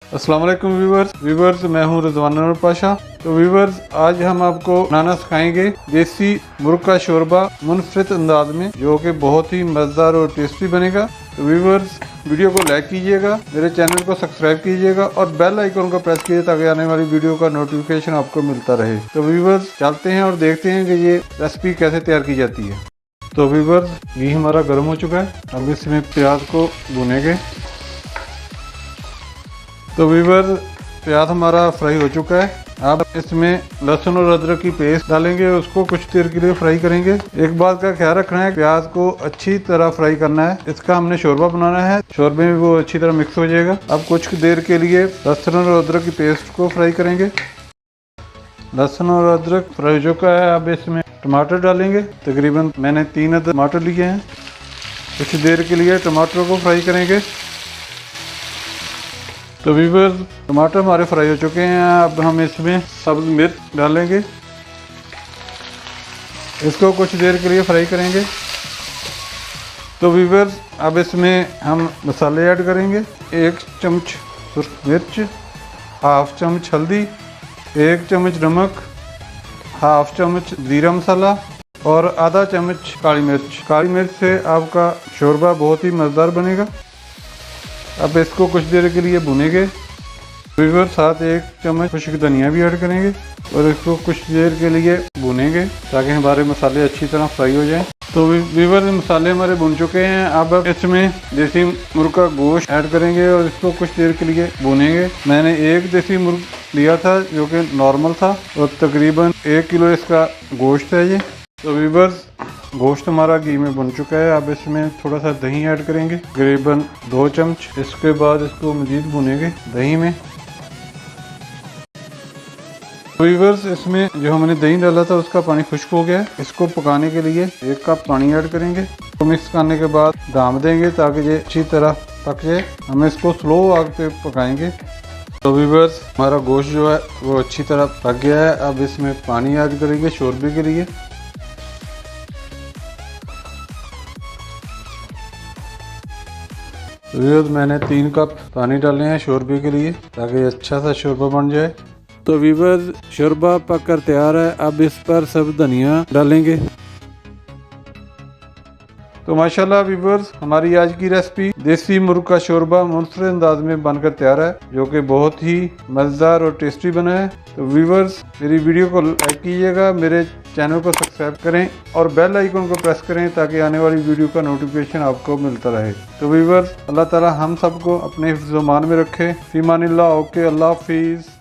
अस्सलाम वालेकुम व्यूवर्स, मैं हूं रिजवान अनवर पाशा। तो व्यूवर्स, आज हम आपको बनाना सिखाएंगे देसी मुर्ग का शोरबा मुनफरद अंदाज में, जो कि बहुत ही मज़ेदार और टेस्टी बनेगा। तो व्यूवर्स, वीडियो को लाइक कीजिएगा, मेरे चैनल को सब्सक्राइब कीजिएगा और बेल आइकन को प्रेस कीजिए ताकि आने वाली वीडियो का नोटिफिकेशन आपको मिलता रहे। तो व्यूवर्स, चलते हैं और देखते हैं कि ये रेसिपी कैसे तैयार की जाती है। तो व्यूवर्स, घी हमारा गर्म हो चुका है, अब इसमें प्याज को भुनेंगे। तो व्यूवर्स, प्याज हमारा फ्राई हो चुका है। अब इसमें लहसुन और अदरक की पेस्ट डालेंगे, उसको कुछ देर के लिए फ्राई करेंगे। एक बात का ख्याल रखना है, प्याज को अच्छी तरह फ्राई करना है, इसका हमने शोरबा बनाना है, शोरबे में वो अच्छी तरह मिक्स हो जाएगा। अब कुछ देर के लिए लहसुन और अदरक की पेस्ट को फ्राई करेंगे। लहसुन और अदरक फ्राई हो चुका है, अब इसमें टमाटर डालेंगे। तकरीबन मैंने 3 टमाटर लिए हैं। कुछ देर के लिए टमाटर को फ्राई करेंगे। तो व्यूवर्स, टमाटर हमारे फ्राई हो चुके हैं। अब हम इसमें सब्ज मिर्च डालेंगे, इसको कुछ देर के लिए फ्राई करेंगे। तो व्यूवर्स, अब इसमें हम मसाले ऐड करेंगे। 1 चम्मच सुर्ख मिर्च, हाफ चम्मच हल्दी, 1 चम्मच नमक, हाफ चम्मच जीरा मसाला और आधा चम्मच काली मिर्च। काली मिर्च से आपका शोरबा बहुत ही मज़ेदार बनेगा। अब इसको कुछ देर के लिए भुनेंगे। व्यूवर्स, साथ 1 चम्मच खुश्क धनिया भी ऐड करेंगे और इसको कुछ देर के लिए भुनेंगे ताकि हमारे मसाले अच्छी तरह फ्राई हो जाएं। तो व्यूवर्स, मसाले हमारे भुन चुके हैं। अब इसमें देसी मुर्ग का गोश्त ऐड करेंगे और इसको कुछ देर के लिए भुनेंगे। मैंने 1 देसी मुर्ग लिया था जो कि नॉर्मल था और तकरीबन 1 किलो इसका गोश्त है ये। तो व्यूवर्स, गोश्त हमारा घी में बन चुका है। अब इसमें थोड़ा सा दही ऐड करेंगे, तकरीबन 2 चम्मच। इसके बाद इसको मजीद भुनेंगे दही में। व्यूवर्स, इसमें जो हमने दही डाला था उसका पानी खुश्क हो गया है। इसको पकाने के लिए 1 कप पानी ऐड करेंगे। तो मिक्स करने के बाद ढाँप देंगे ताकि ये अच्छी तरह पक जाए। हम इसको स्लो आग पे पकाएंगे। तो व्यूवर्स, हमारा गोश्त जो है वो अच्छी तरह पक गया है। अब इसमें पानी ऐड करेंगे शोरबे के लिए। व्यूअर्स, मैंने 3 कप पानी डाले हैं शोरबे के लिए ताकि अच्छा सा शोरबा बन जाए। तो व्यूअर्स, शोरबा पक कर तैयार है। अब इस पर सब धनिया डालेंगे। तो माशाल्लाह व्यूअर्स, हमारी आज की रेसिपी देसी मुर्ग का शोरबा मुनफरद अंदाज में बनकर तैयार है, जो कि बहुत ही मज़ेदार और टेस्टी बना है। तो व्यूअर्स, मेरी वीडियो को लाइक कीजिएगा, मेरे चैनल को सब्सक्राइब करें और बेल आइकन को प्रेस करें ताकि आने वाली वीडियो का नोटिफिकेशन आपको मिलता रहे। तो व्यूअर्स, अल्लाह ताला हम सबको अपने हिफ्ज़-ओ-मान में रखे। फ़ी अमानिल्लाह। ओके, अल्लाह हाफिज़।